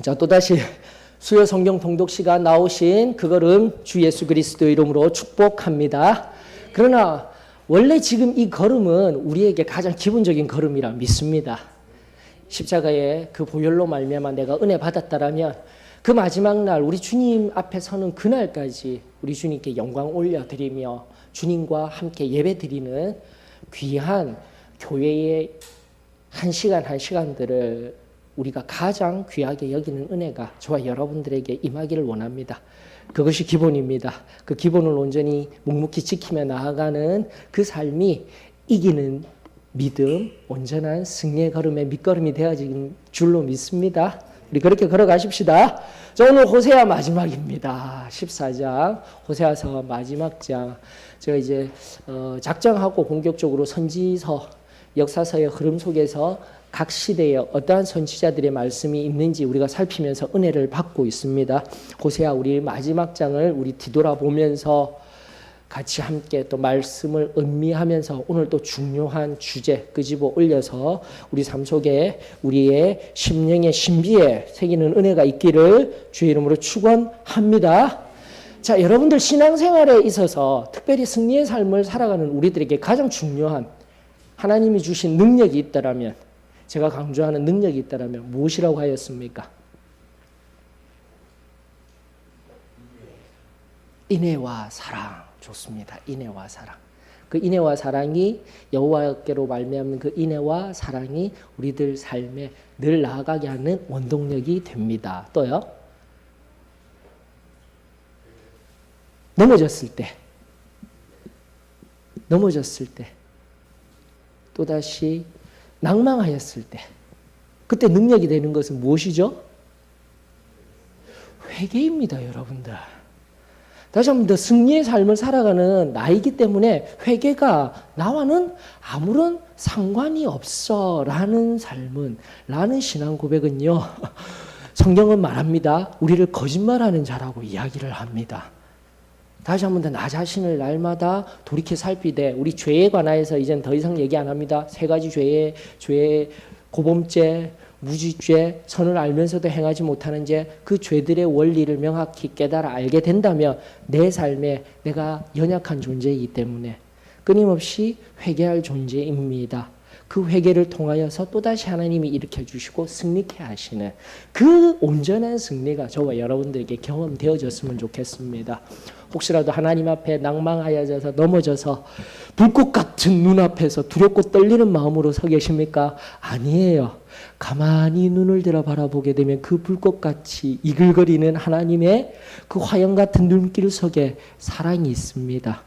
자, 또다시 수요 성경 통독 시간 나오신 그 걸음 주 예수 그리스도 이름으로 축복합니다. 그러나 원래 지금 이 걸음은 우리에게 가장 기본적인 걸음이라 믿습니다. 십자가의 그 보혈로 말미암아 내가 은혜 받았다라면 그 마지막 날 우리 주님 앞에 서는 그날까지 우리 주님께 영광 올려드리며 주님과 함께 예배드리는 귀한 교회의 한 시간 한 시간들을 우리가 가장 귀하게 여기는 은혜가 저와 여러분들에게 임하기를 원합니다. 그것이 기본입니다. 그 기본을 온전히 묵묵히 지키며 나아가는 그 삶이 이기는 믿음, 온전한 승리의 걸음의 밑거름이 되어진 줄로 믿습니다. 우리 그렇게 걸어가십시다. 자, 오늘 호세아 마지막입니다. 14장 호세아서 마지막 장. 제가 이제 작정하고 본격적으로 선지서 역사서의 흐름 속에서 각 시대에 어떠한 선지자들의 말씀이 있는지 우리가 살피면서 은혜를 받고 있습니다. 호세아 우리 마지막 장을 우리 뒤돌아보면서 같이 함께 또 말씀을 음미하면서 오늘 또 중요한 주제 끄집어 올려서 우리 삶 속에 우리의 심령의 신비에 새기는 은혜가 있기를 주의 이름으로 축원합니다. 자, 여러분들 신앙생활에 있어서 특별히 승리의 삶을 살아가는 우리들에게 가장 중요한 하나님이 주신 능력이 있다라면, 제가 강조하는 능력이 있다라면 무엇이라고 하였습니까? 인애와 사랑. 좋습니다. 인애와 사랑. 그 인애와 사랑이 여호와께로 말미암는 그 인애와 사랑이 우리들 삶에 늘 나아가게 하는 원동력이 됩니다. 또요. 넘어졌을 때 또다시 낭망하였을 때 그때 능력이 되는 것은 무엇이죠? 회개입니다, 여러분들. 다시 한 번 더 승리의 삶을 살아가는 나이기 때문에 회개가 나와는 아무런 상관이 없어 라는 삶은, 라는 신앙 고백은요, 성경은 말합니다. 우리를 거짓말하는 자라고 이야기를 합니다. 다시 한 번 더 나 자신을 날마다 돌이켜 살피되 우리 죄에 관하여서 이젠 더 이상 얘기 안 합니다. 세 가지 죄의 고범죄, 무지죄, 선을 알면서도 행하지 못하는 죄, 그 죄들의 원리를 명확히 깨달아 알게 된다면 내 삶에 내가 연약한 존재이기 때문에 끊임없이 회개할 존재입니다. 그 회개를 통하여서 또다시 하나님이 일으켜 주시고 승리케 하시는 그 온전한 승리가 저와 여러분들에게 경험되어졌으면 좋겠습니다. 혹시라도 하나님 앞에 낭망하여져서 넘어져서 불꽃 같은 눈앞에서 두렵고 떨리는 마음으로 서 계십니까? 아니에요. 가만히 눈을 들어 바라보게 되면 그 불꽃같이 이글거리는 하나님의 그 화영 같은 눈길 속에 사랑이 있습니다.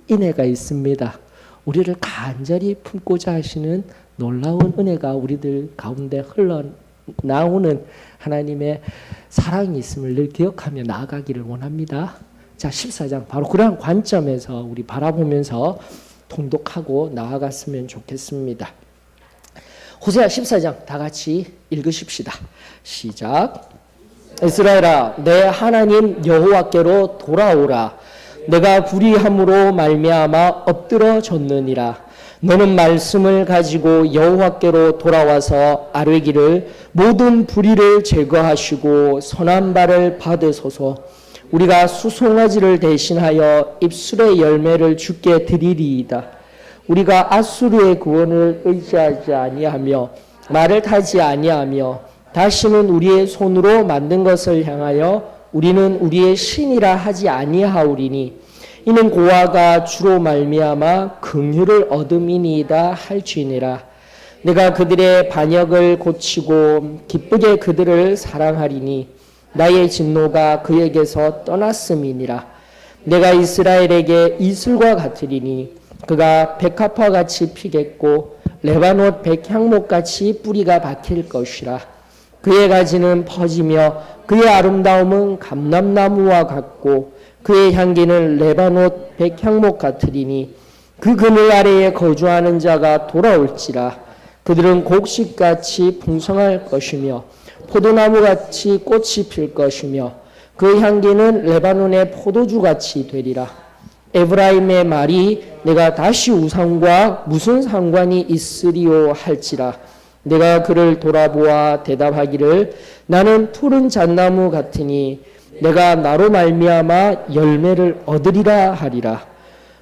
인애가 있습니다. 우리를 간절히 품고자 하시는 놀라운 은혜가 우리들 가운데 흘러나오는 하나님의 사랑이 있음을 늘 기억하며 나아가기를 원합니다. 자, 14장 바로 그러한 관점에서 우리 바라보면서 통독하고 나아갔으면 좋겠습니다. 호세아 14장 다 같이 읽으십시다. 시작. 이스라엘아, 내 하나님 여호와께로 돌아오라. 내가 불의함으로 말미암아 엎드러졌느니라. 너는 말씀을 가지고 여호와께로 돌아와서 아뢰기를 모든 불의를 제거하시고 선한 바를 받으소서. 우리가 수송아지를 대신하여 입술의 열매를 주께 드리리이다. 우리가 아수르의 구원을 의지하지 아니하며 말을 타지 아니하며 다시는 우리의 손으로 만든 것을 향하여 우리는 우리의 신이라 하지 아니하오리니 이는 고아가 주로 말미암아 긍휼을 얻음이니이다 할지니라. 내가 그들의 반역을 고치고 기쁘게 그들을 사랑하리니 나의 진노가 그에게서 떠났음이니라. 내가 이스라엘에게 이슬과 같으리니 그가 백합화같이 피겠고 레바논 백향목같이 뿌리가 박힐 것이라. 그의 가지는 퍼지며 그의 아름다움은 감람나무와 같고 그의 향기는 레바논 백향목 같으리니 그 그늘 아래에 거주하는 자가 돌아올지라. 그들은 곡식같이 풍성할 것이며 포도나무같이 꽃이 필 것이며 그 향기는 레바논의 포도주같이 되리라. 에브라임의 말이 내가 다시 우상과 무슨 상관이 있으리요 할지라. 내가 그를 돌아보아 대답하기를 나는 푸른 잣나무 같으니 내가 나로 말미암아 열매를 얻으리라 하리라.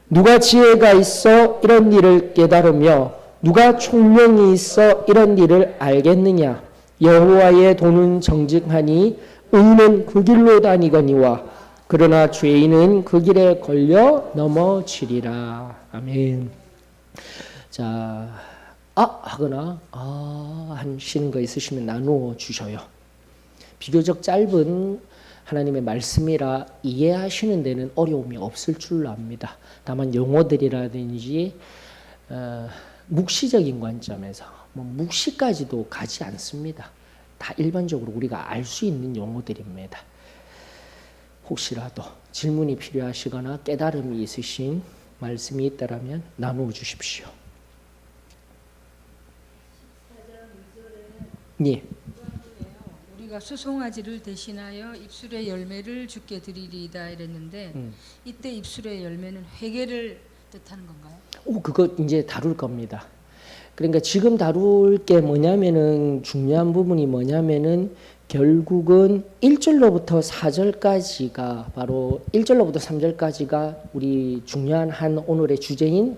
누가 지혜가 있어 이런 일을 깨달으며 누가 총명이 있어 이런 일을 알겠느냐. 여호와의 도는 정직하니 의인은 그 길로 다니거니와 그러나 죄인은 그 길에 걸려 넘어지리라. 아멘. 자, 하거나 하시는 거 있으시면 나누어 주셔요. 비교적 짧은 하나님의 말씀이라 이해하시는 데는 어려움이 없을 줄로 압니다. 다만 용어들이라든지 묵시적인 관점에서 묵시까지도 가지 않습니다. 다 일반적으로 우리가 알 수 있는 용어들입니다. 혹시라도 질문이 필요하시거나 깨달음이 있으신 말씀이 있다면 나누어 주십시오. 예. 우리가 수송아지를 대신하여 입술의 열매를 주께 드리리이다 이랬는데 이때 입술의 열매는 회개를 뜻하는 건가요? 그거 이제 다룰 겁니다. 그러니까 지금 다룰 게 뭐냐면은 중요한 부분이 뭐냐면은 결국은 1절로부터 4절까지가 바로 1절로부터 3절까지가 우리 중요한 한 오늘의 주제인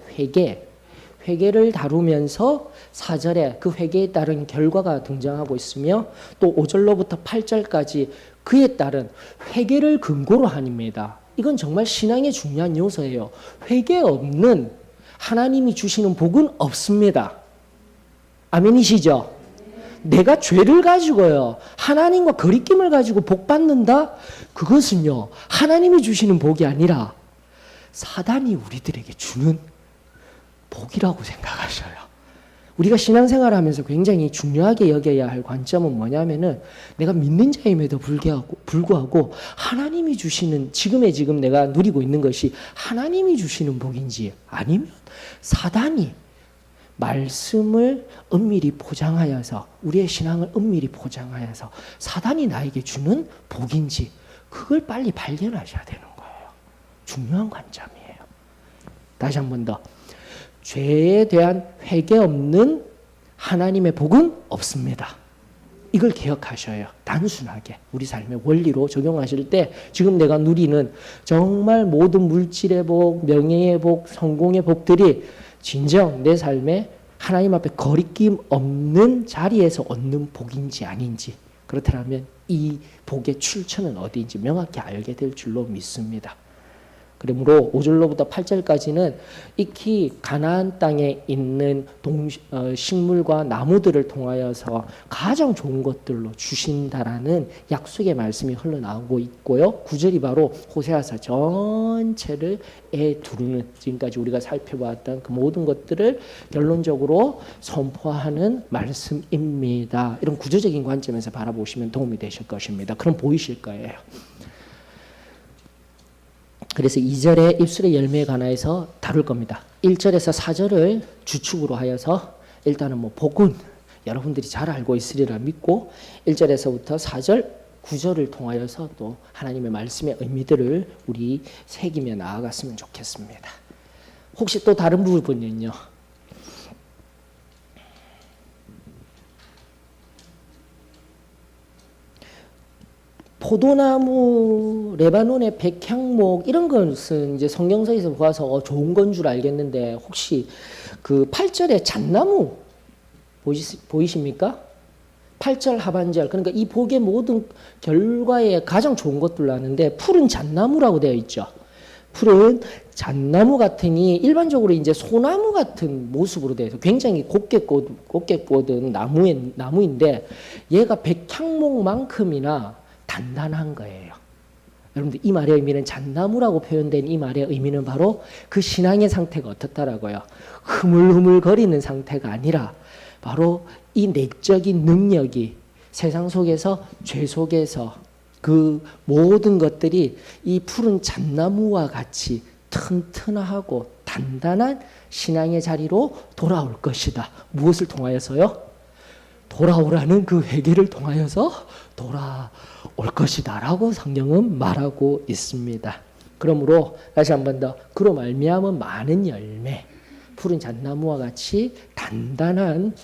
회개를 다루면서 4절에 그 회개에 따른 결과가 등장하고 있으며 또 5절로부터 8절까지 그에 따른 회개를 근거로 합니다. 이건 정말 신앙의 중요한 요소예요. 회개 없는 하나님이 주시는 복은 없습니다. 아멘이시죠? 내가 죄를 가지고요 하나님과 거리낌을 가지고 복 받는다? 그것은요 하나님이 주시는 복이 아니라 사단이 우리들에게 주는 복이라고 생각하셔요. 우리가 신앙생활하면서 굉장히 중요하게 여겨야 할 관점은 뭐냐면은 내가 믿는 자임에도 불구하고 하나님이 주시는 지금 내가 누리고 있는 것이 하나님이 주시는 복인지 아니면 사단이 말씀을 은밀히 포장하여서 우리의 신앙을 은밀히 포장하여서 사단이 나에게 주는 복인지 그걸 빨리 발견하셔야 되는 거예요. 중요한 관점이에요. 다시 한 번 더. 죄에 대한 회개 없는 하나님의 복은 없습니다. 이걸 기억하셔요. 단순하게 우리 삶의 원리로 적용하실 때 지금 내가 누리는 정말 모든 물질의 복, 명예의 복, 성공의 복들이 진정 내 삶에 하나님 앞에 거리낌 없는 자리에서 얻는 복인지 아닌지 그렇다면 이 복의 출처는 어디인지 명확히 알게 될 줄로 믿습니다. 그러므로 5절로부터 8절까지는 익히 가나안 땅에 있는 식물과 나무들을 통하여서 가장 좋은 것들로 주신다라는 약속의 말씀이 흘러나오고 있고요. 9절이 바로 호세아서 전체를 두르는 지금까지 우리가 살펴봤던 그 모든 것들을 결론적으로 선포하는 말씀입니다. 이런 구조적인 관점에서 바라보시면 도움이 되실 것입니다. 그럼 보이실 거예요. 그래서 2절에 입술의 열매에 관하여서 다룰 겁니다. 1절에서 4절을 주축으로 하여서 일단은 복은 여러분들이 잘 알고 있으리라 믿고 1절에서부터 4절, 9절을 통하여서 또 하나님의 말씀의 의미들을 우리 새기며 나아갔으면 좋겠습니다. 혹시 또 다른 부분은요? 포도나무, 레바논의 백향목 이런 것은 이제 성경서에서 보아서 좋은 건 줄 알겠는데 혹시 그 8절의 잣나무 보이십니까? 8절 하반절 그러니까 이 복의 모든 결과에 가장 좋은 것들로 아는데 푸른 잣나무라고 되어 있죠. 푸른 잣나무 같으니 일반적으로 이제 소나무 같은 모습으로 되어 있어요. 굉장히 곱게 뻗은 나무인데 얘가 백향목만큼이나 단단한 거예요. 여러분들 이 말의 의미는 잣나무라고 표현된 이 말의 의미는 바로 그 신앙의 상태가 어떻다라고요. 흐물흐물거리는 상태가 아니라 바로 이 내적인 능력이 세상 속에서 죄 속에서 그 모든 것들이 이 푸른 잣나무와 같이 튼튼하고 단단한 신앙의 자리로 돌아올 것이다. 무엇을 통하여서요? 돌아오라는 그 회개를 통하여서 돌아올 것이다 라고 성경은 말하고 있습니다. 그러므로 다시 한 번 더 그로 말미암은 많은 열매 푸른 잣나무와 같이 단단한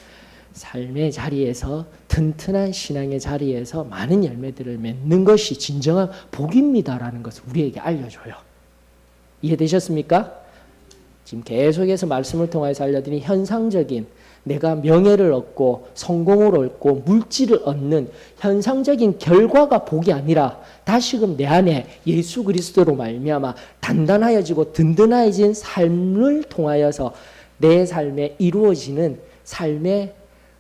삶의 자리에서 튼튼한 신앙의 자리에서 많은 열매들을 맺는 것이 진정한 복입니다라는 것을 우리에게 알려줘요. 이해되셨습니까? 지금 계속해서 말씀을 통해서 알려드린 현상적인 내가 명예를 얻고 성공을 얻고 물질을 얻는 현상적인 결과가 복이 아니라 다시금 내 안에 예수 그리스도로 말미암아 단단하여지고 든든해진 삶을 통하여서 내 삶에 이루어지는 삶의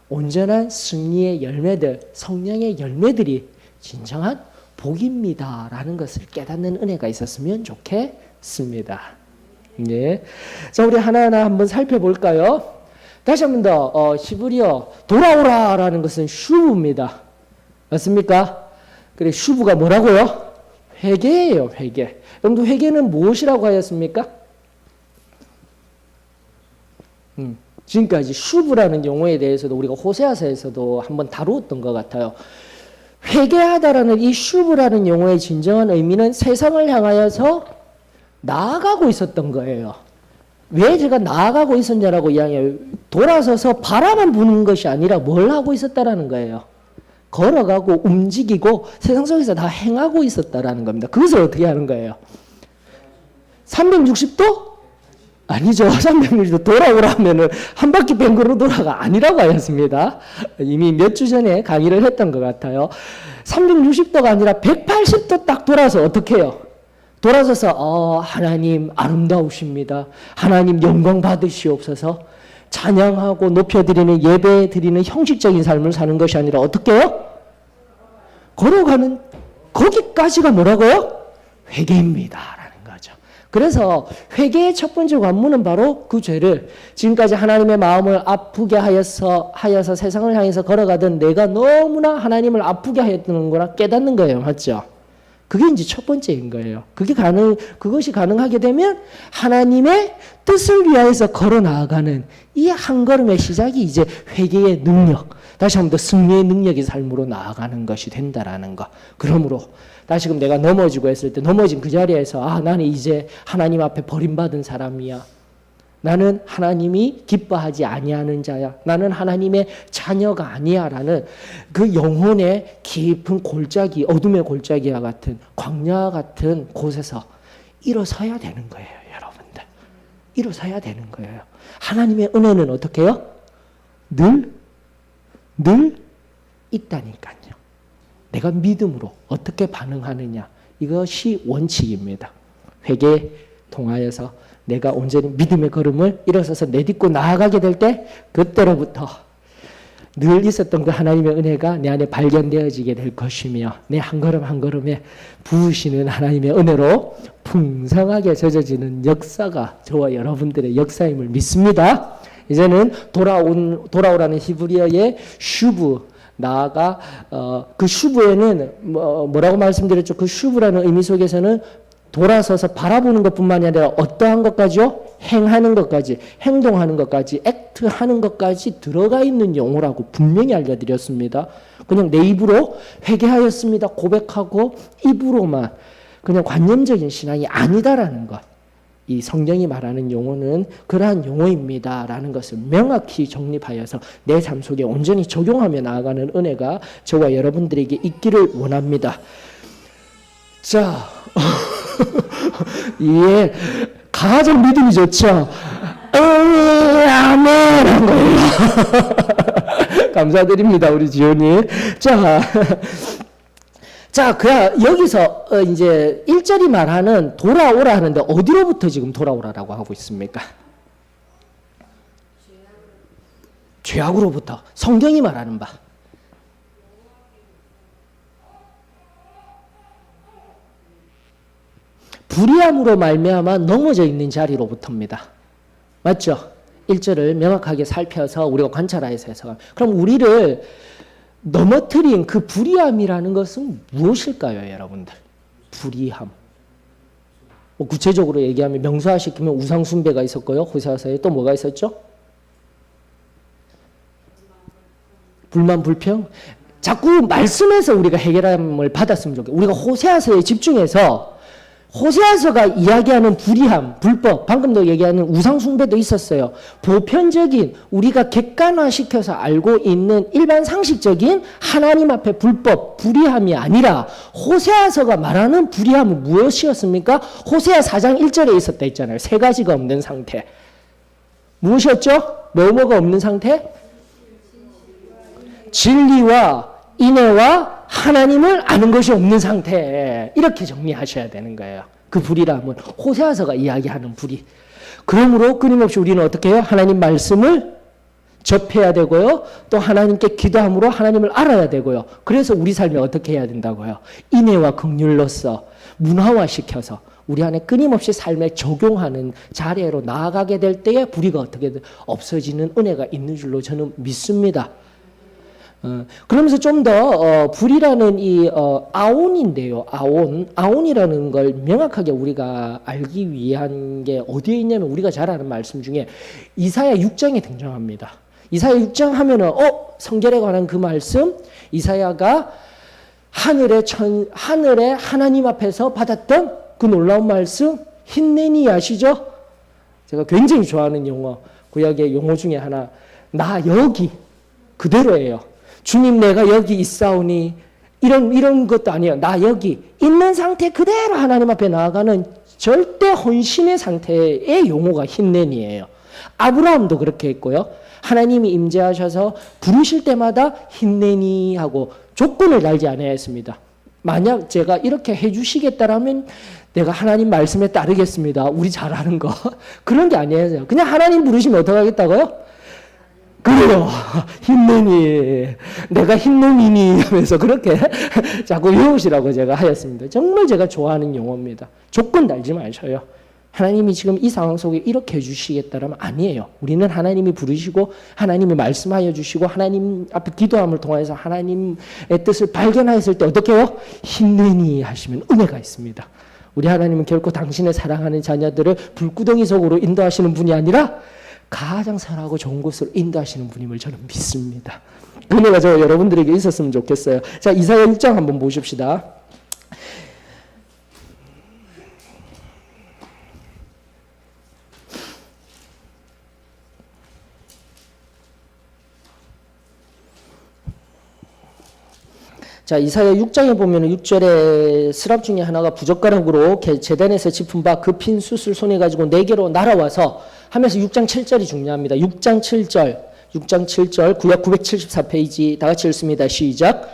온전한 승리의 열매들, 성령의 열매들이 진정한 복입니다라는 것을 깨닫는 은혜가 있었으면 좋겠습니다. 네. 자, 우리 하나하나 한번 살펴볼까요? 다시 한 번 더 히브리어 돌아오라라는 것은 슈브입니다. 맞습니까? 그래 슈브가 뭐라고요? 회개예요. 회개. 여러분들 회개는 무엇이라고 하였습니까? 지금까지 슈브라는 용어에 대해서도 우리가 호세아서에서도 한번 다루었던 것 같아요. 회개하다라는 이 슈브라는 용어의 진정한 의미는 세상을 향하여서 나아가고 있었던 거예요. 왜 제가 나아가고 있었냐라고 이야기해요. 돌아서서 바라만 부는 것이 아니라 뭘 하고 있었다라는 거예요. 걸어가고 움직이고 세상 속에서 다 행하고 있었다라는 겁니다. 그것을 어떻게 하는 거예요? 360도? 아니죠. 360도 돌아오라 하면은 한 바퀴 뱅그로 돌아가 아니라고 하였습니다. 이미 몇 주 전에 강의를 했던 것 같아요. 360도가 아니라 180도 딱 돌아서 어떻게 해요? 돌아서서 하나님 아름다우십니다. 하나님 영광 받으시옵소서. 찬양하고 높여드리는 예배 드리는 형식적인 삶을 사는 것이 아니라 어떻게 해요? 걸어가는 거기까지가 뭐라고요? 회개입니다. 라는 거죠. 그래서 회개의 첫 번째 관문은 바로 그 죄를 지금까지 하나님의 마음을 아프게 하여서 세상을 향해서 걸어가던 내가 너무나 하나님을 아프게 하였던 거나 깨닫는 거예요. 맞죠? 그게 이제 첫 번째인 거예요. 그것이 가능하게 되면 하나님의 뜻을 위하여서 걸어 나아가는 이 한 걸음의 시작이 이제 회개의 능력, 다시 한번 더 승리의 능력의 삶으로 나아가는 것이 된다라는 거. 그러므로 다시금 내가 넘어지고 했을 때 넘어진 그 자리에서 나는 이제 하나님 앞에 버림받은 사람이야. 나는 하나님이 기뻐하지 아니하는 자야. 나는 하나님의 자녀가 아니야라는 그 영혼의 깊은 골짜기, 어둠의 골짜기와 같은 광야 같은 곳에서 일어서야 되는 거예요, 여러분들. 일어서야 되는 거예요. 하나님의 은혜는 어떻게 해요? 늘 있다니까요. 내가 믿음으로 어떻게 반응하느냐. 이것이 원칙입니다. 회개에 통하여서 내가 온전히 믿음의 걸음을 일어서서 내딛고 나아가게 될 때 그때로부터 늘 있었던 그 하나님의 은혜가 내 안에 발견되어지게 될 것이며 내 한 걸음 한 걸음에 부으시는 하나님의 은혜로 풍성하게 젖어지는 역사가 저와 여러분들의 역사임을 믿습니다. 이제는 돌아오라는 히브리어의 슈브, 나아가 그 슈브에는 뭐라고 말씀드렸죠? 그 슈브라는 의미 속에서는 돌아서서 바라보는 것뿐만이 아니라 어떠한 것까지요? 행하는 것까지, 행동하는 것까지, 액트하는 것까지 들어가 있는 용어라고 분명히 알려드렸습니다. 그냥 내 입으로 회개하였습니다. 고백하고 입으로만 그냥 관념적인 신앙이 아니다라는 것. 이 성경이 말하는 용어는 그러한 용어입니다라는 것을 명확히 정립하여서 내 삶 속에 온전히 적용하며 나아가는 은혜가 저와 여러분들에게 있기를 원합니다. 자, 예, 가장 믿음이 좋죠. 아멘 한 거예요. 감사드립니다, 우리 지훈이. 자, 여기서 이제 1절이 말하는 돌아오라 하는데 어디로부터 지금 돌아오라라고 하고 있습니까? 죄악으로부터. 성경이 말하는 바. 불의함으로 말미암아 넘어져 있는 자리로부터입니다. 맞죠? 1절을 명확하게 살펴서 우리가 관찰하여서 해석하면. 그럼 우리를 넘어뜨린 그 불의함이라는 것은 무엇일까요, 여러분들? 불의함. 구체적으로 얘기하면 명사시키면 우상숭배가 있었고요. 호세아서에 또 뭐가 있었죠? 불만, 불평. 자꾸 말씀에서 우리가 해결함을 받았으면 좋겠어요. 우리가 호세아서에 집중해서 호세아서가 이야기하는 불의함, 불법, 방금도 얘기하는 우상숭배도 있었어요. 보편적인 우리가 객관화시켜서 알고 있는 일반 상식적인 하나님 앞에 불법, 불의함이 아니라 호세아서가 말하는 불의함은 무엇이었습니까? 호세아 4장 1절에 있었다 했잖아요. 세 가지가 없는 상태. 무엇이었죠? 뭐뭐가 없는 상태? 진리와 인애와 하나님을 아는 것이 없는 상태. 이렇게 정리하셔야 되는 거예요. 그 불이라면 호세아서가 이야기하는 불이. 그러므로 끊임없이 우리는 어떻게 해요? 하나님 말씀을 접해야 되고요. 또 하나님께 기도함으로 하나님을 알아야 되고요. 그래서 우리 삶이 어떻게 해야 된다고요? 인애와 긍휼로서 문화화시켜서 우리 안에 끊임없이 삶에 적용하는 자리로 나아가게 될 때에 불의가 어떻게든 없어지는 은혜가 있는 줄로 저는 믿습니다. 그러면서 좀 더 불이라는 이 아온인데요. 아온이라는 걸 명확하게 우리가 알기 위한 게 어디에 있냐면 우리가 잘 아는 말씀 중에 이사야 6장에 등장합니다. 이사야 6장 하면은 성결에 관한 그 말씀, 이사야가 하늘에 하나님 앞에서 받았던 그 놀라운 말씀, 힌내니 아시죠? 제가 굉장히 좋아하는 용어, 구약의 용어 중에 하나, 나 여기 그대로예요. 주님 내가 여기 있사오니 이런 것도 아니에요. 나 여기 있는 상태 그대로 하나님 앞에 나아가는 절대 헌신의 상태의 용어가 힌내니예요. 아브라함도 그렇게 했고요. 하나님이 임재하셔서 부르실 때마다 힌내니 하고 조건을 달지 않아야 했습니다. 만약 제가 이렇게 해주시겠다라면 내가 하나님 말씀에 따르겠습니다. 우리 잘 아는 거. 그런 게 아니에요. 그냥 하나님 부르시면 어떻게 하겠다고요? 그래요. 힘내니. 내가 힘내니 하면서 그렇게 자꾸 외우시라고 제가 하였습니다. 정말 제가 좋아하는 용어입니다. 조건 달지 마셔요. 하나님이 지금 이 상황 속에 이렇게 해주시겠다라면 아니에요. 우리는 하나님이 부르시고 하나님이 말씀하여 주시고 하나님 앞에 기도함을 통해서 하나님의 뜻을 발견하였을 때 어떻게 해요? 힘내니 하시면 은혜가 있습니다. 우리 하나님은 결코 당신의 사랑하는 자녀들을 불구덩이 속으로 인도하시는 분이 아니라 가장 선하고 좋은 곳으로 인도하시는 분임을 저는 믿습니다. 그 은혜가 저 여러분들에게 있었으면 좋겠어요. 자, 이사야 1장 한번 보십시다. 자, 이사야 6장에 보면 6절에 스랍 중에 하나가 부젓가락으로 제단에서 짚은 바 그 핀 숯을 손에 가지고 내게로 날아와서 하면서 6장 7절이 중요합니다. 6장 7절 구약 974페이지 다 같이 읽습니다. 시작.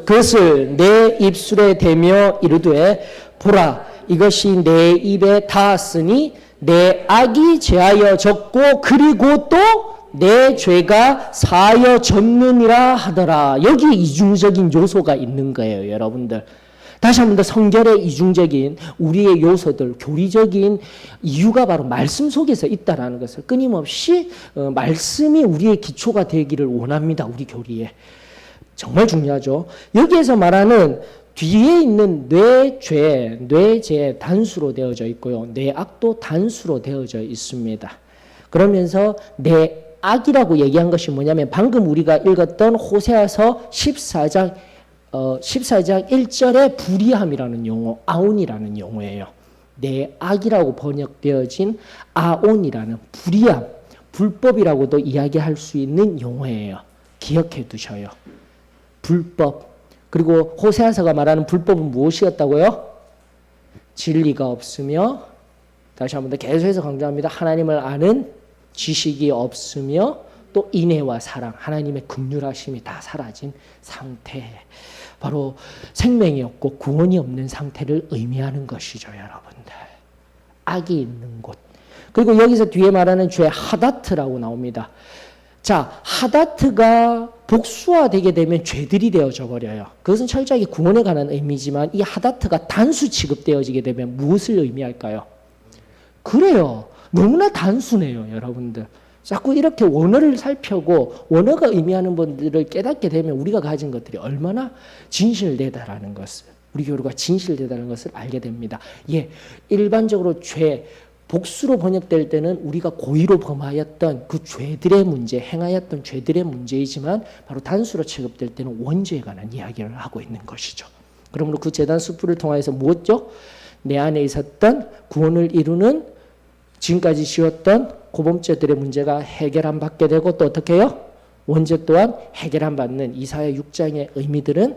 그것을 내 입술에 대며 이르되 보라 이것이 내 입에 닿았으니 내 악이 제하여 졌고 그리고 또 내 죄가 사하여 졌느니라 하더라. 여기 이중적인 요소가 있는 거예요, 여러분들. 다시 한 번 더 성결의 이중적인 우리의 요소들, 교리적인 이유가 바로 말씀 속에서 있다라는 것을 끊임없이 말씀이 우리의 기초가 되기를 원합니다, 우리 교리에. 정말 중요하죠. 여기에서 말하는 뒤에 있는 뇌죄 단수로 되어져 있고요. 뇌악도 단수로 되어져 있습니다. 그러면서 내 악이라고 얘기한 것이 뭐냐면 방금 우리가 읽었던 호세아서 14장 1절의 불의함이라는 용어, 아온이라는 용어예요. 내 악이라고 번역되어진 아온이라는 불의함, 불법이라고도 이야기할 수 있는 용어예요. 기억해 두셔요. 불법. 그리고 호세아서가 말하는 불법은 무엇이었다고요? 진리가 없으며, 다시 한 번 더 계속해서 강조합니다. 하나님을 아는 지식이 없으며 또 인애와 사랑, 하나님의 긍휼하심이 다 사라진 상태. 바로 생명이 없고 구원이 없는 상태를 의미하는 것이죠, 여러분들. 악이 있는 곳. 그리고 여기서 뒤에 말하는 죄 하다트라고 나옵니다. 자, 하다트가 복수화되게 되면 죄들이 되어져 버려요. 그것은 철저하게 구원에 관한 의미지만 이 하다트가 단수 취급되어지게 되면 무엇을 의미할까요? 그래요. 너무나 단순해요, 여러분들. 자꾸 이렇게 원어를 살펴고 원어가 의미하는 분들을 깨닫게 되면 우리가 가진 것들이 얼마나 진실되다라는 것을, 우리 교류가 진실되다는 것을 알게 됩니다. 예, 일반적으로 죄, 복수로 번역될 때는 우리가 고의로 범하였던 그 죄들의 문제, 행하였던 죄들의 문제이지만 바로 단수로 취급될 때는 원죄에 관한 이야기를 하고 있는 것이죠. 그러므로 그 제단 수풀을 통해서 무엇죠? 내 안에 있었던 구원을 이루는 지금까지 지었던 고범죄들의 문제가 해결함 받게 되고 또 어떻게 해요? 원죄 또한 해결함 받는 이사야 6장의 의미들은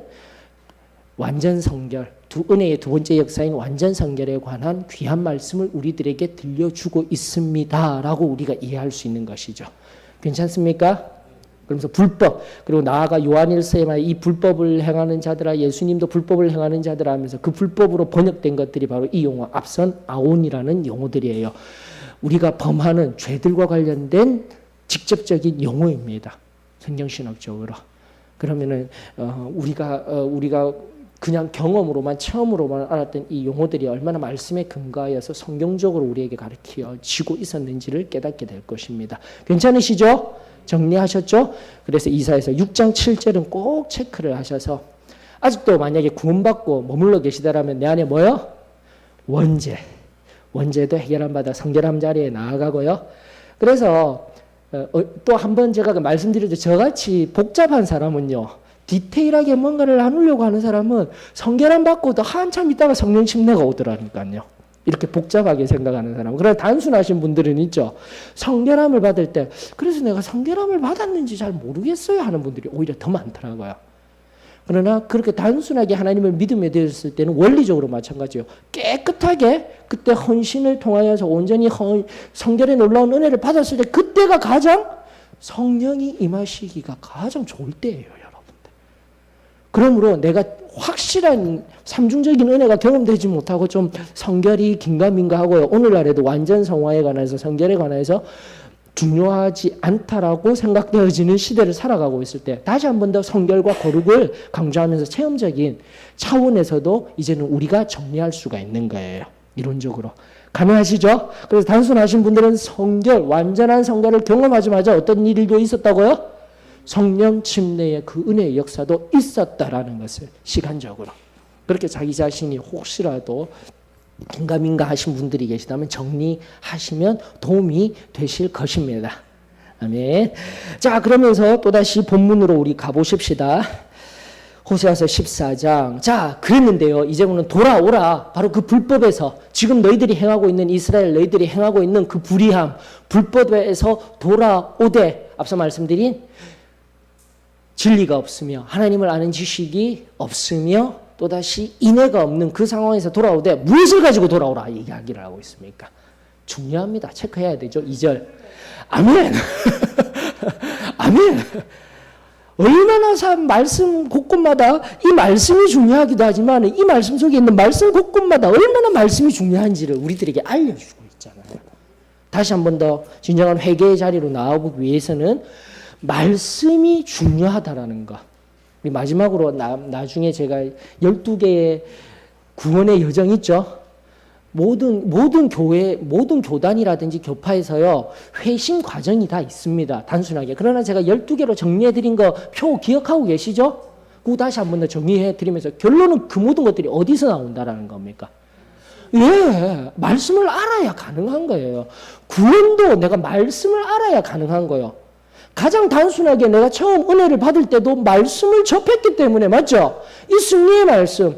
완전 성결, 은혜의 두 번째 역사인 완전 성결에 관한 귀한 말씀을 우리들에게 들려주고 있습니다 라고 우리가 이해할 수 있는 것이죠. 괜찮습니까? 그러면서 불법, 그리고 나아가 요한일서에 말해 이 불법을 행하는 자들아, 예수님도 불법을 행하는 자들아 하면서 그 불법으로 번역된 것들이 바로 이 용어 앞선 아온이라는 용어들이에요. 우리가 범하는 죄들과 관련된 직접적인 용어입니다. 성경신학적으로. 그러면은 우리가 그냥 경험으로만 처음으로만 알았던 이 용어들이 얼마나 말씀에 근거하여서 성경적으로 우리에게 가르쳐지고 있었는지를 깨닫게 될 것입니다. 괜찮으시죠? 정리하셨죠? 그래서 이사야서 6장 7절은 꼭 체크를 하셔서 아직도 만약에 구원받고 머물러 계시다라면 내 안에 뭐요? 원죄도 해결함 받아 성결함 자리에 나아가고요. 그래서 또 한 번 제가 말씀드렸죠. 저같이 복잡한 사람은요. 디테일하게 뭔가를 나누려고 하는 사람은 성결함 받고도 한참 있다가 성령 침례가 오더라니까요. 이렇게 복잡하게 생각하는 사람. 그러나 단순하신 분들은 있죠. 성결함을 받을 때 그래서 내가 성결함을 받았는지 잘 모르겠어요 하는 분들이 오히려 더 많더라고요. 그러나 그렇게 단순하게 하나님을 믿음에 대했을 때는 원리적으로 마찬가지예요. 깨끗하게 그때 헌신을 통하여서 온전히 성결에 놀라운 은혜를 받았을 때 그때가 가장 성령이 임하시기가 가장 좋을 때예요, 여러분들. 그러므로 내가 확실한 삼중적인 은혜가 경험되지 못하고 좀 성결이 긴가민가 하고요. 오늘날에도 완전 성화에 관해서 성결에 관해서 중요하지 않다라고 생각되어지는 시대를 살아가고 있을 때 다시 한 번 더 성결과 거룩을 강조하면서 체험적인 차원에서도 이제는 우리가 정리할 수가 있는 거예요. 이론적으로. 가능하시죠? 그래서 단순하신 분들은 성결, 완전한 성결을 경험하자마자 어떤 일도 있었다고요? 성령 침례의 그 은혜의 역사도 있었다라는 것을 시간적으로. 그렇게 자기 자신이 혹시라도 긴가민가 하신 분들이 계시다면 정리하시면 도움이 되실 것입니다. 아멘. 자, 그러면서 또다시 본문으로 우리 가보십시다. 호세아서 14장. 자, 그랬는데요. 이제부터는 돌아오라. 바로 그 불법에서 지금 너희들이 행하고 있는 이스라엘 너희들이 행하고 있는 그 불의함, 불법에서 돌아오되 앞서 말씀드린 진리가 없으며 하나님을 아는 지식이 없으며 또다시 인애가 없는 그 상황에서 돌아오되 무엇을 가지고 돌아오라 이야기를 하고 있습니까? 중요합니다. 체크해야 되죠. 2절. 아멘. 아멘. 얼마나 말씀 곳곳마다 이 말씀이 중요하기도 하지만 이 말씀 속에 있는 말씀 곳곳마다 얼마나 말씀이 중요한지를 우리들에게 알려주고 있잖아요. 다시 한 번 더 진정한 회개의 자리로 나아오기 위해서는 말씀이 중요하다라는 것. 마지막으로 나중에 제가 12개의 구원의 여정 있죠. 모든 교회, 모든 교단이라든지 교파에서요, 회심 과정이 다 있습니다. 단순하게. 그러나 제가 12개로 정리해드린 거 표 기억하고 계시죠? 그거 다시 한 번 더 정리해드리면서 결론은 그 모든 것들이 어디서 나온다라는 겁니까? 예, 말씀을 알아야 가능한 거예요. 구원도 내가 말씀을 알아야 가능한 거예요. 가장 단순하게 내가 처음 은혜를 받을 때도 말씀을 접했기 때문에 맞죠? 이 승리의 말씀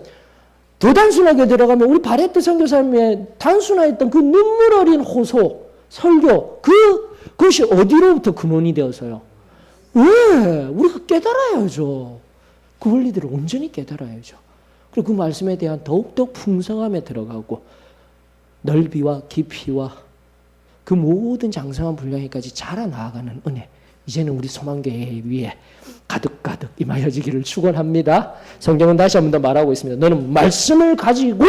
더 단순하게 들어가면 우리 바레트 선교사님의 단순했던 그 눈물 어린 호소 설교 그것이 어디로부터 근원이 되어서요? 왜? 우리가 깨달아야죠. 그 원리들을 온전히 깨달아야죠. 그리고 그 말씀에 대한 더욱더 풍성함에 들어가고 넓이와 깊이와 그 모든 장성한 분량에까지 자라나가는 은혜 이제는 우리 소망교회 위에 가득가득 임하여지기를 축원합니다. 성경은 다시 한 번 더 말하고 있습니다. 너는 말씀을 가지고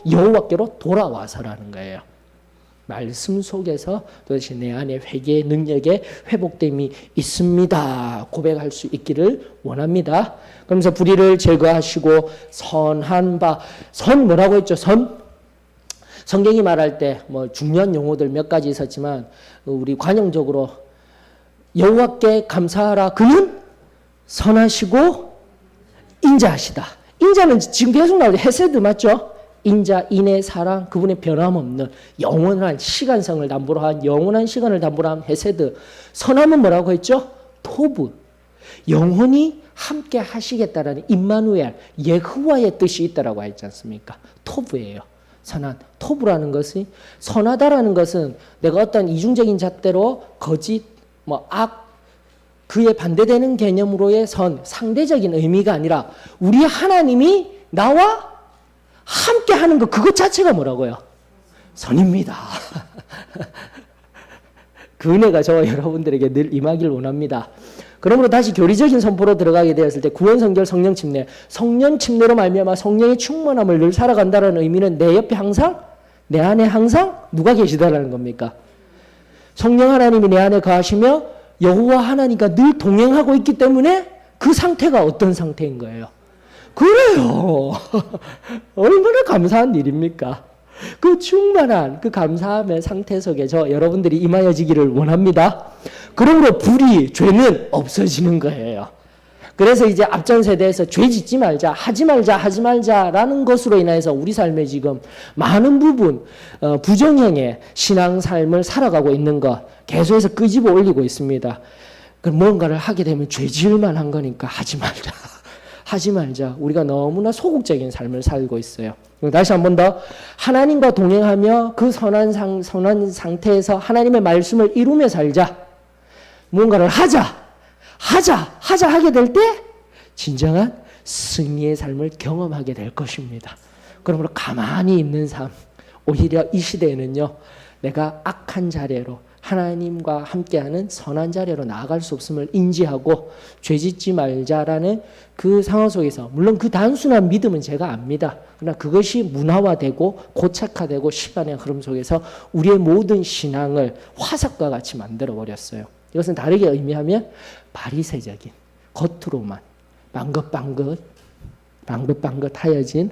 여호와께로 돌아와서라는 거예요. 말씀 속에서 도대체 내 안에 회개의 능력에 회복됨이 있습니다. 고백할 수 있기를 원합니다. 그러면서 불의를 제거하시고 선한 바, 선 뭐라고 했죠? 선? 성경이 말할 때 뭐 중요한 용어들 몇 가지 있었지만 우리 관용적으로 여호와께 감사하라. 그는 선하시고 인자하시다. 인자는 지금 계속 나오죠. 헤세드 맞죠? 인자, 인애, 사랑, 그분의 변함없는 영원한 시간성을 담보로 한 영원한 시간을 담보로 한 헤세드. 선함은 뭐라고 했죠? 토브. 영원히 함께 하시겠다라는 임마누엘, 예후와의 뜻이 있다라고 했지 않습니까? 토브예요. 선한. 토부라는 것이 선하다라는 것은 내가 어떤 이중적인 잣대로 거짓, 악, 그에 반대되는 개념으로의 선, 상대적인 의미가 아니라 우리 하나님이 나와 함께 하는 것, 그것 자체가 뭐라고요? 선입니다. 그 은혜가 저와 여러분들에게 늘 임하길 원합니다. 그러므로 다시 교리적인 선포로 들어가게 되었을 때 구원, 성결, 성령 침례, 성령 침례로 말미암아 성령의 충만함을 늘 살아간다는 의미는 내 옆에 항상, 내 안에 항상 누가 계시다라는 겁니까? 성령 하나님이 내 안에 거하시며 여호와 하나님과 늘 동행하고 있기 때문에 그 상태가 어떤 상태인 거예요? 그래요. 얼마나 감사한 일입니까? 그 충만한 그 감사함의 상태 속에 저 여러분들이 임하여지기를 원합니다. 그러므로 불의, 죄는 없어지는 거예요. 그래서 이제 앞전 세대에서 죄 짓지 말자, 하지 말자라는 것으로 인해서 우리 삶에 지금 많은 부분 부정형의 신앙 삶을 살아가고 있는 것 계속해서 끄집어 올리고 있습니다. 뭔가를 하게 되면 죄 지을 만한 거니까 하지 말자. 우리가 너무나 소극적인 삶을 살고 있어요. 다시 한 번 더 하나님과 동행하며 그 선한 상태에서 하나님의 말씀을 이루며 살자. 무언가를 하게 될 때 진정한 승리의 삶을 경험하게 될 것입니다. 그러므로 가만히 있는 삶, 오히려 이 시대에는요, 내가 악한 자리로 하나님과 함께하는 선한 자리로 나아갈 수 없음을 인지하고 죄짓지 말자라는 그 상황 속에서, 물론 그 단순한 믿음은 제가 압니다. 그러나 그것이 문화화되고 고착화되고 시간의 흐름 속에서 우리의 모든 신앙을 화석과 같이 만들어버렸어요. 이것은 다르게 의미하면 바리새적인, 겉으로만 방긋방긋 하여진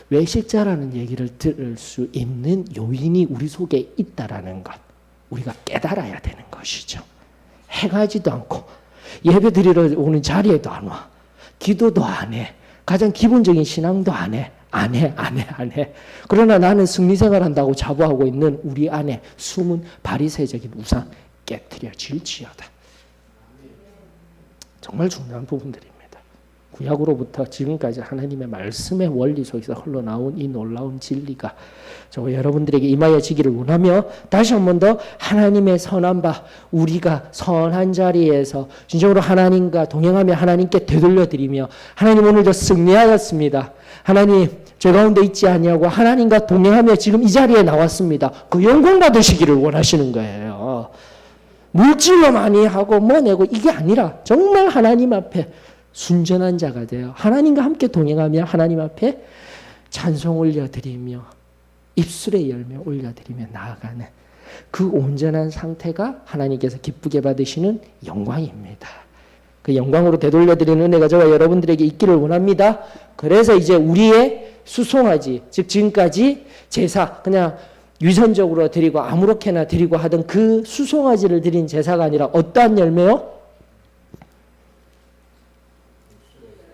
외식자라는 얘기를 들을 수 있는 요인이 우리 속에 있다라는 것, 우리가 깨달아야 되는 것이죠. 행하지도 않고 예배 드리러 오는 자리에도 안 와. 기도도 안 해. 가장 기본적인 신앙도 안 해. 그러나 나는 승리 생활한다고 자부하고 있는 우리 안에 숨은 바리새적인 우상 깨트려질지어다. 정말 중요한 부분들입니다. 구약으로부터 지금까지 하나님의 말씀의 원리 속에서 흘러나온 이 놀라운 진리가 저 여러분들에게 임하여지기를 원하며, 다시 한 번 더 하나님의 선한 바, 우리가 선한 자리에서 진정으로 하나님과 동행하며 하나님께 되돌려드리며, 하나님 오늘도 승리하였습니다. 하나님 죄 가운데 있지 아니하고 하나님과 동행하며 지금 이 자리에 나왔습니다. 그 영광 받으시기를 원하시는 거예요. 물질로 많이 하고 내고 이게 아니라 정말 하나님 앞에 순전한 자가 되어 하나님과 함께 동행하며 하나님 앞에 찬송 올려드리며 입술의 열매 올려드리며 나아가는 그 온전한 상태가 하나님께서 기쁘게 받으시는 영광입니다. 그 영광으로 되돌려드리는 은혜가 저와 여러분들에게 있기를 원합니다. 그래서 이제 우리의 수송아지, 즉 지금까지 제사 그냥 위선적으로 드리고 아무렇게나 드리고 하던 그 수송아지를 드린 제사가 아니라 어떠한 열매요?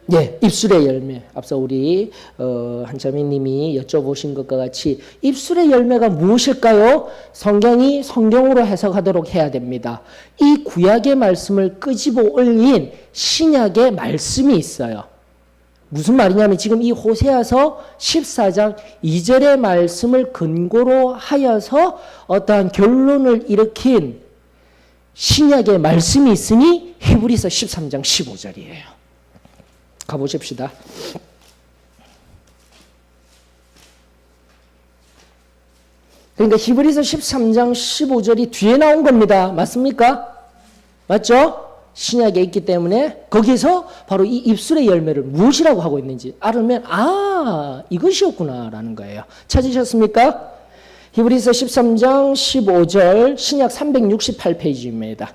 네, 입술의 열매. 앞서 우리 한자매님이 여쭤보신 것과 같이 입술의 열매가 무엇일까요? 성경이 성경으로 해석하도록 해야 됩니다. 이 구약의 말씀을 끄집어 올린 신약의 말씀이 있어요. 무슨 말이냐면 지금 이 호세아서 14장 2절의 말씀을 근거로 하여서 어떠한 결론을 일으킨 신약의 말씀이 있으니 히브리서 13장 15절이에요. 가보십시다. 그러니까 히브리서 13장 15절이 뒤에 나온 겁니다. 맞습니까? 맞죠? 신약에 있기 때문에 거기서 바로 이 입술의 열매를 무엇이라고 하고 있는지 알으면 이것이었구나 라는 거예요. 찾으셨습니까? 히브리서 13장 15절 신약 368페이지입니다.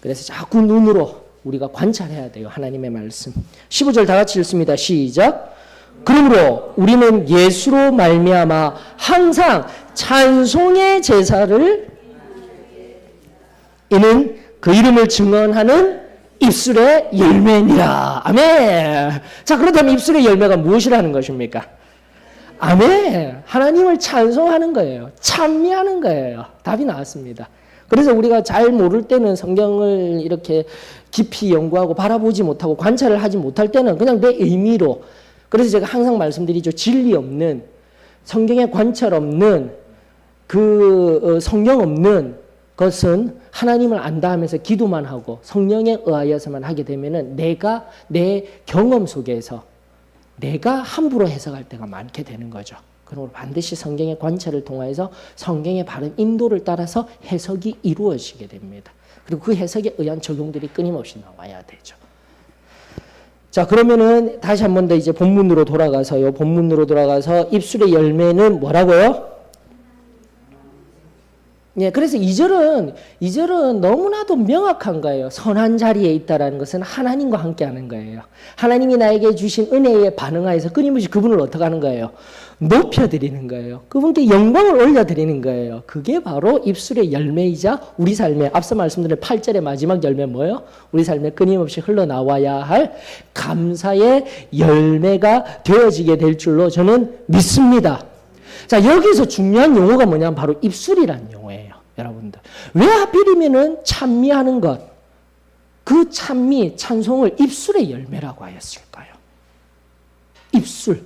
그래서 자꾸 눈으로 우리가 관찰해야 돼요. 하나님의 말씀. 15절 다 같이 읽습니다. 시작. 그러므로 우리는 예수로 말미암아 항상 찬송의 제사를, 이는 그 이름을 증언하는 입술의 열매니라. 아멘. 자, 그렇다면 입술의 열매가 무엇이라는 것입니까? 아멘. 하나님을 찬송하는 거예요. 찬미하는 거예요. 답이 나왔습니다. 그래서 우리가 잘 모를 때는 성경을 이렇게 깊이 연구하고 바라보지 못하고 관찰을 하지 못할 때는 그냥 내 의미로, 그래서 제가 항상 말씀드리죠. 진리 없는 성경에 관철 없는 그 성경 없는 것은 하나님을 안다 하면서 기도만 하고 성령에 의하여서만 하게 되면은 내가 내 경험 속에서 내가 함부로 해석할 때가 많게 되는 거죠. 그러므로 반드시 성경의 관찰을 통해서 성경의 바른 인도를 따라서 해석이 이루어지게 됩니다. 그리고 그 해석에 의한 적용들이 끊임없이 나와야 되죠. 자, 그러면은 다시 한 번 더 이제 본문으로 돌아가서요. 본문으로 돌아가서 입술의 열매는 뭐라고요? 예, 그래서 2절은 너무나도 명확한 거예요. 선한 자리에 있다라는 것은 하나님과 함께 하는 거예요. 하나님이 나에게 주신 은혜에 반응하여서 끊임없이 그분을 어떻게 하는 거예요? 높여드리는 거예요. 그분께 영광을 올려드리는 거예요. 그게 바로 입술의 열매이자 우리 삶에 앞서 말씀드린 8절의 마지막 열매 뭐예요? 우리 삶에 끊임없이 흘러나와야 할 감사의 열매가 되어지게 될 줄로 저는 믿습니다. 자, 여기서 중요한 용어가 뭐냐면 바로 입술이라는 용어예요. 여러분들. 왜 하필이면은 찬미하는 것, 그 찬미, 찬송을 입술의 열매라고 하였을까요? 입술.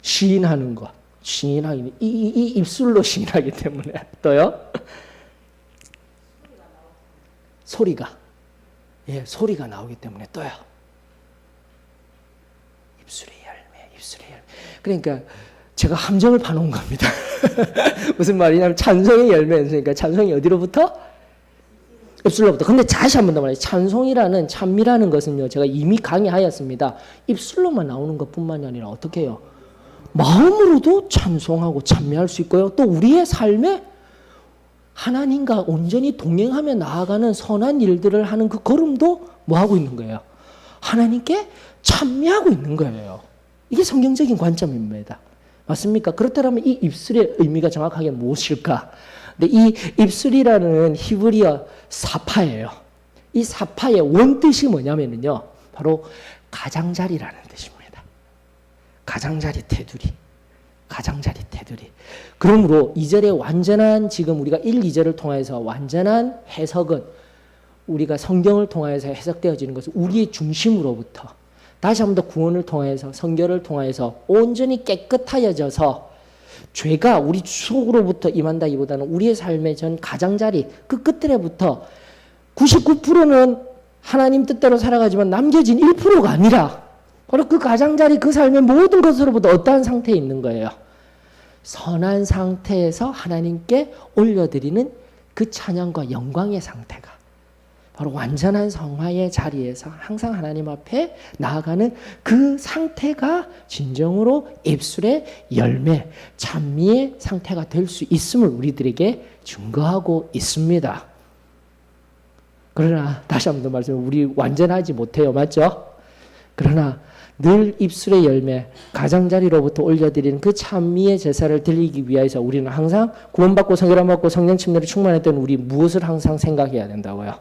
시인하는 것. 시인하기, 이 입술로 시인하기 때문에. 또요? 소리가. 예, 소리가 나오기 때문에 또요. 입술의 열매, 입술의 열매. 그러니까 제가 함정을 파놓은 겁니다. 무슨 말이냐면 찬송의 열매였으니까 찬송이 어디로부터? 입술로부터. 근데 다시 한 번 더 말해요. 찬송이라는 찬미라는 것은요. 제가 이미 강의하였습니다. 입술로만 나오는 것뿐만이 아니라 어떻게 해요? 마음으로도 찬송하고 찬미할 수 있고요. 또 우리의 삶에 하나님과 온전히 동행하며 나아가는 선한 일들을 하는 그 걸음도 뭐 하고 있는 거예요? 하나님께 찬미하고 있는 거예요. 이게 성경적인 관점입니다. 맞습니까? 그렇다면 이 입술의 의미가 정확하게 무엇일까? 근데 이 입술이라는 히브리어 사파예요. 이 사파의 원뜻이 뭐냐면요. 바로 가장자리라는 뜻입니다. 가장자리 테두리. 가장자리 테두리. 그러므로 2절의 완전한 지금 우리가 1, 2절을 통해서 완전한 해석은 우리가 성경을 통해서 해석되어지는 것은 우리의 중심으로부터 다시 한 번 더 구원을 통해서 성결을 통해서 온전히 깨끗하여져서 죄가 우리 속으로부터 임한다기보다는 우리의 삶의 전 가장자리 그 끝에부터 99%는 하나님 뜻대로 살아가지만 남겨진 1%가 아니라 바로 그 가장자리 그 삶의 모든 것으로부터 어떠한 상태에 있는 거예요? 선한 상태에서 하나님께 올려드리는 그 찬양과 영광의 상태가 바로 완전한 성화의 자리에서 항상 하나님 앞에 나아가는 그 상태가 진정으로 입술의 열매, 찬미의 상태가 될 수 있음을 우리들에게 증거하고 있습니다. 그러나 다시 한 번 더 말씀드리면 우리 완전하지 못해요. 맞죠? 그러나 늘 입술의 열매, 가장자리로부터 올려드리는 그 찬미의 제사를 드리기 위해서 우리는 항상 구원받고 성결함 받고 성령 침례를 충만했던 우리 무엇을 항상 생각해야 된다고요?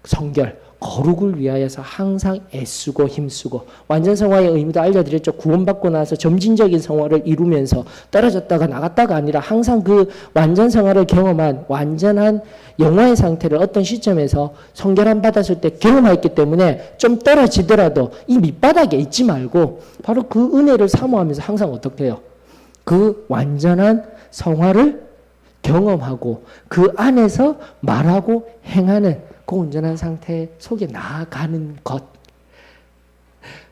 성결, 거룩을 위하여서 항상 애쓰고 힘쓰고 완전 성화의 의미도 알려드렸죠. 구원받고 나서 점진적인 성화를 이루면서 떨어졌다가 나갔다가 아니라 항상 그 완전 성화를 경험한 완전한 영화의 상태를 어떤 시점에서 성결함 받았을 때 경험했기 때문에 좀 떨어지더라도 이 밑바닥에 있지 말고 바로 그 은혜를 사모하면서 항상 어떻게 해요? 그 완전한 성화를 경험하고 그 안에서 말하고 행하는 그 온전한 상태 속에 나아가는 것.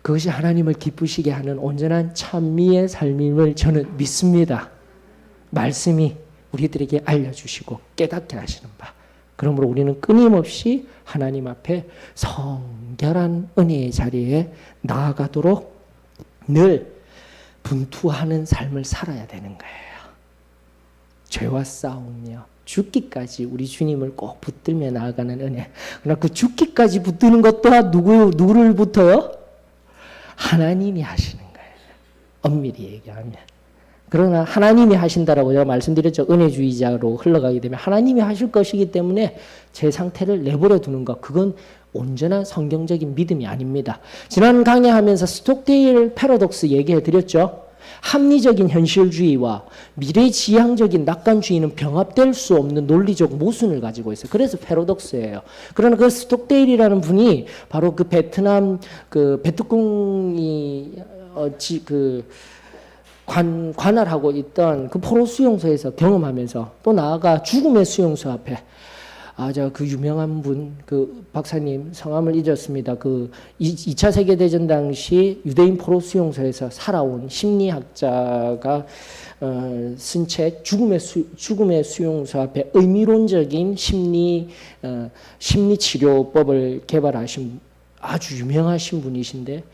그것이 하나님을 기쁘시게 하는 온전한 찬미의 삶임을 저는 믿습니다. 말씀이 우리들에게 알려주시고 깨닫게 하시는 바. 그러므로 우리는 끊임없이 하나님 앞에 성결한 은혜의 자리에 나아가도록 늘 분투하는 삶을 살아야 되는 거예요. 죄와 싸우며 죽기까지 우리 주님을 꼭 붙들며 나아가는 은혜. 그러나 그 죽기까지 붙드는 것 또한 누구를 붙어요? 하나님이 하시는 거예요. 엄밀히 얘기하면. 그러나 하나님이 하신다라고 제가 말씀드렸죠. 은혜주의자로 흘러가게 되면 하나님이 하실 것이기 때문에 제 상태를 내버려 두는 것. 그건 온전한 성경적인 믿음이 아닙니다. 지난 강의하면서 스톡데일 패러독스 얘기해 드렸죠. 합리적인 현실주의와 미래지향적인 낙관주의는 병합될 수 없는 논리적 모순을 가지고 있어요. 그래서 패러독스예요. 그러나 그 스톡데일이라는 분이 바로 그 베트남 그 베트콩이 관할하고 있던 그 포로 수용소에서 경험하면서 또 나아가 죽음의 수용소 앞에 저 그 유명한 분, 그 박사님 성함을 잊었습니다. 그 2차 세계대전 당시 유대인 포로 수용소에서 살아온 심리학자가 쓴 책 죽음의 수용소 앞에 의미론적인 심리 치료법을 개발하신 아주 유명하신 분이신데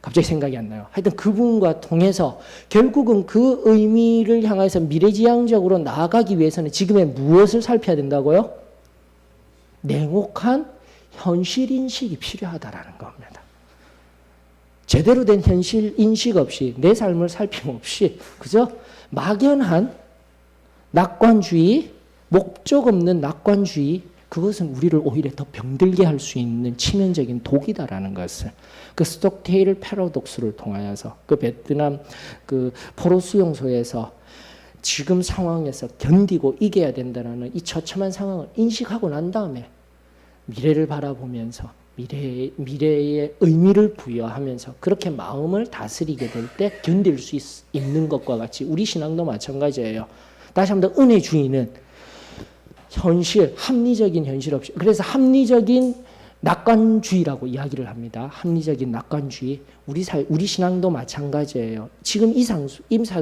갑자기 생각이 안 나요. 하여튼 그분과 통해서 결국은 그 의미를 향해서 미래지향적으로 나아가기 위해서는 지금의 무엇을 살펴야 된다고요? 냉혹한 현실인식이 필요하다라는 겁니다. 제대로 된 현실인식 없이 내 삶을 살핌 없이 그저 막연한 낙관주의, 목적 없는 낙관주의, 그것은 우리를 오히려 더 병들게 할 수 있는 치명적인 독이다라는 것을 그 스톡데일 패러독스를 통하여서 그 베트남 그 포로 수용소에서 지금 상황에서 견디고 이겨야 된다는 이 처참한 상황을 인식하고 난 다음에 미래를 바라보면서 미래의 의미를 부여하면서 그렇게 마음을 다스리게 될 때 견딜 수 있는 것과 같이 우리 신앙도 마찬가지예요. 다시 한번 더 은혜주의는 현실, 합리적인 현실 없이 그래서 합리적인 낙관주의라고 이야기를 합니다. 합리적인 낙관주의. 우리 신앙도 마찬가지예요. 지금 이 삶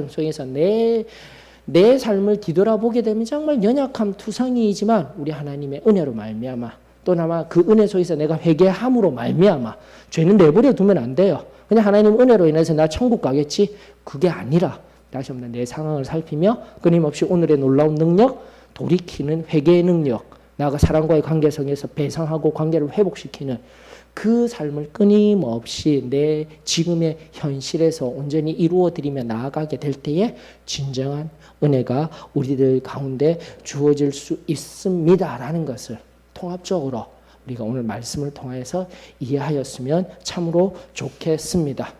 속에서 내 삶을 뒤돌아보게 되면 정말 연약함 투성이이지만 우리 하나님의 은혜로 말미암아 또 아마 그 은혜 속에서 내가 회개함으로 말미암아 죄는 내버려 두면 안 돼요. 그냥 하나님 은혜로 인해서 나 천국 가겠지? 그게 아니라 다시 한번 내 상황을 살피며 끊임없이 오늘의 놀라운 능력, 돌이키는 회개의 능력, 나아가 사람과의 관계성에서 배상하고 관계를 회복시키는 그 삶을 끊임없이 내 지금의 현실에서 온전히 이루어드리며 나아가게 될 때에 진정한 은혜가 우리들 가운데 주어질 수 있습니다라는 것을 통합적으로 우리가 오늘 말씀을 통해서 이해하였으면 참으로 좋겠습니다.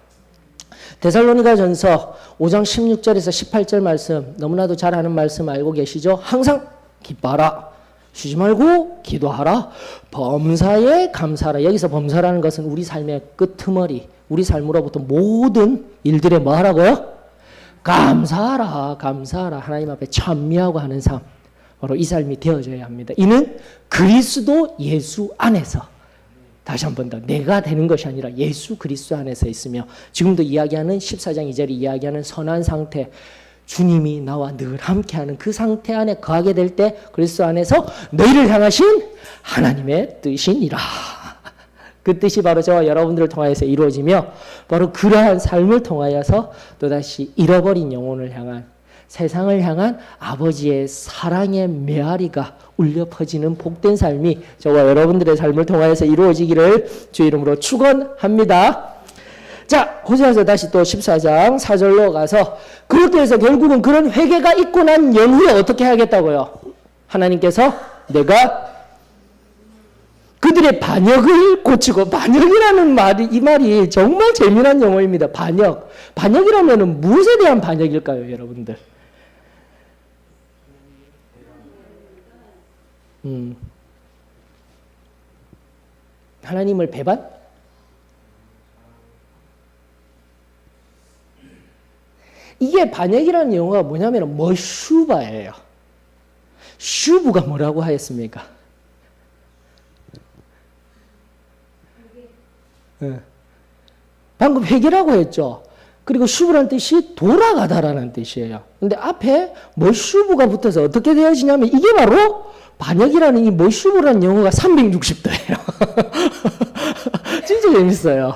데살로니가전서 5장 16절에서 18절 말씀 너무나도 잘 아는 말씀 알고 계시죠? 항상 기뻐하라. 쉬지 말고 기도하라. 범사에 감사하라. 여기서 범사라는 것은 우리 삶의 끄트머리, 우리 삶으로부터 모든 일들에 뭐 하라고요? 감사하라. 감사하라. 하나님 앞에 찬미하고 하는 삶. 바로 이 삶이 되어져야 합니다. 이는 그리스도 예수 안에서 다시 한 번 더 내가 되는 것이 아니라 예수 그리스도 안에서 있으며 지금도 이야기하는 14장 2절이 이야기하는 선한 상태 주님이 나와 늘 함께하는 그 상태 안에 거하게 될 때 그리스도 안에서 너희를 향하신 하나님의 뜻이니라. 그 뜻이 바로 저와 여러분들을 통하여서 이루어지며 바로 그러한 삶을 통하여서 또다시 잃어버린 영혼을 향한 세상을 향한 아버지의 사랑의 메아리가 울려 퍼지는 복된 삶이 저와 여러분들의 삶을 통하여서 이루어지기를 주의 이름으로 축원합니다. 자, 호세아서 다시 또 14장 4절로 가서 그렇게 해서 결국은 그런 회개가 있고 난 연후에 어떻게 하겠다고요? 하나님께서 내가 그들의 반역을 고치고 반역이라는 말이 이 말이 정말 재미난 용어입니다. 반역이라면 무엇에 대한 반역일까요, 여러분들? 하나님을 배반? 이게 반역이라는 용어가 뭐냐면 머슈바예요. 슈브가 뭐라고 하였습니까? 방금 회개라고 했죠. 그리고 슈브라는 뜻이 돌아가다라는 뜻이에요. 근데 앞에 머슈브가 붙어서 어떻게 되어지냐면 이게 바로 반역이라는 이 머슈브라는 용어가 360도예요. 진짜 재밌어요.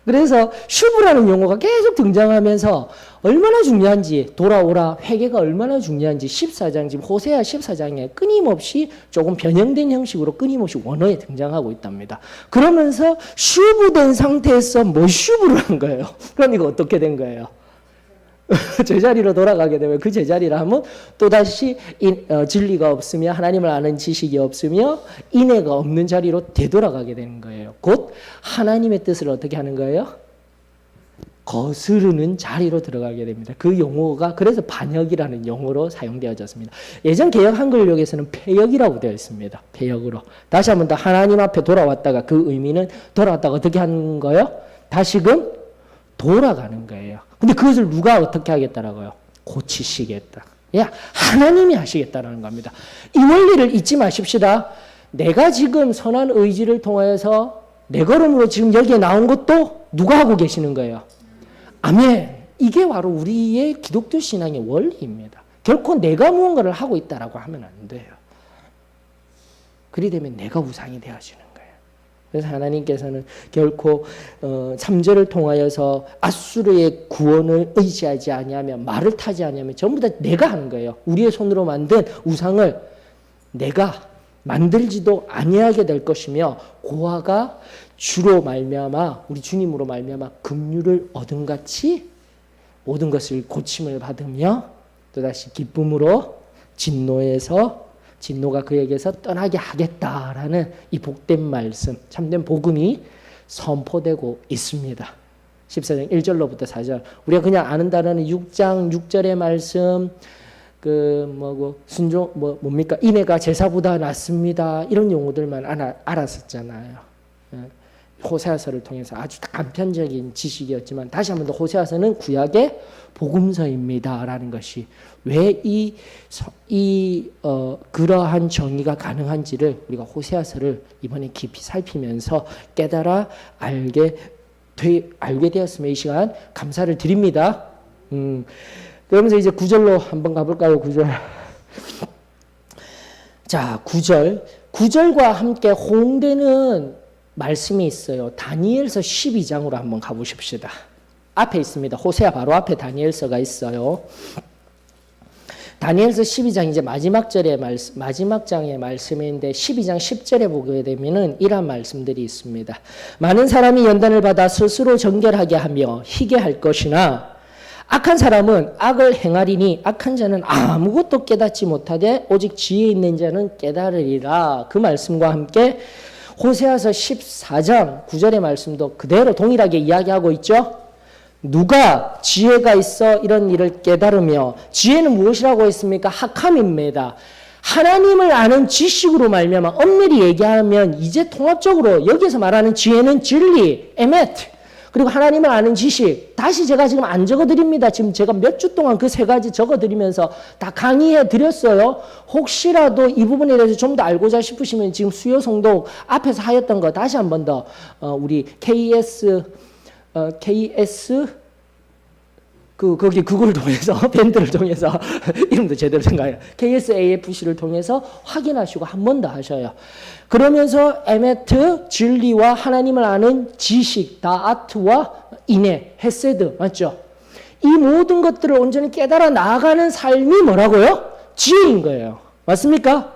그래서 슈브라는 용어가 계속 등장하면서 얼마나 중요한지 돌아오라 회개가 얼마나 중요한지 14장 지금 호세아 14장에 끊임없이 조금 변형된 형식으로 끊임없이 원어에 등장하고 있답니다. 그러면서 슈브된 상태에서 슈브를 한 거예요. 그러니까 어떻게 된 거예요? 제자리로 돌아가게 되면 그 제자리를 하면 또다시 진리가 없으며 하나님을 아는 지식이 없으며 인애가 없는 자리로 되돌아가게 되는 거예요. 곧 하나님의 뜻을 어떻게 하는 거예요? 거스르는 자리로 들어가게 됩니다. 그 용어가 그래서 반역이라는 용어로 사용되어졌습니다. 예전 개역 한글역에서는 폐역이라고 되어 있습니다. 폐역으로. 다시 한번 더 하나님 앞에 돌아왔다가 그 의미는 돌아왔다가 어떻게 하는 거예요? 다시금 돌아가는 거예요. 근데 그것을 누가 어떻게 하겠다라고요? 고치시겠다. 야, 하나님이 하시겠다라는 겁니다. 이 원리를 잊지 마십시다. 내가 지금 선한 의지를 통하여서 내 걸음으로 지금 여기에 나온 것도 누가 하고 계시는 거예요? 아멘. 이게 바로 우리의 기독교 신앙의 원리입니다. 결코 내가 무언가를 하고 있다라고 하면 안 돼요. 그리 되면 내가 우상이 되어지는 거예요. 그래서 하나님께서는 결코 3절을 통하여서 앗수르의 구원을 의지하지 아니하면 말을 타지 아니하면 전부 다 내가 하는 거예요. 우리의 손으로 만든 우상을 내가 만들지도 아니하게 될 것이며 고아가 주로 말미암아 우리 주님으로 말미암아 긍휼을 얻은 같이 모든 것을 고침을 받으며 또다시 기쁨으로 진노가 그에게서 떠나게 하겠다라는 이 복된 말씀, 참된 복음이 선포되고 있습니다. 14장 1절로부터 4절. 우리가 그냥 아는 단어는 6장 6절의 말씀, 순종, 뭡니까? 인애가 제사보다 낫습니다. 이런 용어들만 알았었잖아요. 호세아서를 통해서 아주 단편적인 지식이었지만 다시 한 번 더 호세아서는 구약의 복음서입니다라는 것이 왜 그러한 정의가 가능한지를 우리가 호세아서를 이번에 깊이 살피면서 깨달아 알게 되었음에 이 시간 감사를 드립니다. 그러면서 이제 9절로 한번 가볼까요? 9절. 자, 9절과 함께 호응되는 말씀이 있어요. 다니엘서 12장으로 한번 가보십시다. 앞에 있습니다. 호세아 바로 앞에 다니엘서가 있어요. 다니엘서 12장 이제 마지막 장의 말씀인데 12장 10절에 보게 되면은 이런 말씀들이 있습니다. 많은 사람이 연단을 받아 스스로 정결하게 하며 희게 할 것이나 악한 사람은 악을 행하리니 악한 자는 아무것도 깨닫지 못하되 오직 지혜 있는 자는 깨달으리라. 그 말씀과 함께 호세아서 14장 9절의 말씀도 그대로 동일하게 이야기하고 있죠. 누가 지혜가 있어 이런 일을 깨달으며 지혜는 무엇이라고 했습니까? 학함입니다. 하나님을 아는 지식으로 말미암아 엄밀히 얘기하면 이제 통합적으로 여기서 말하는 지혜는 진리, 에메트 그리고 하나님을 아는 지식. 다시 제가 지금 안 적어드립니다. 지금 제가 몇 주 동안 그 세 가지 적어드리면서 다 강의해 드렸어요. 혹시라도 이 부분에 대해서 좀 더 알고자 싶으시면 지금 수요 성독 앞에서 하였던 거 다시 한 번 더 우리 KS 거기 그걸 통해서 밴드를 통해서 이름도 제대로 생각해요. KSAFC를 통해서 확인하시고 한 번 더 하셔요. 그러면서 에메트 진리와 하나님을 아는 지식, 다아트와 인애, 헤세드 맞죠? 이 모든 것들을 온전히 깨달아 나아가는 삶이 뭐라고요? 지혜인 거예요. 맞습니까?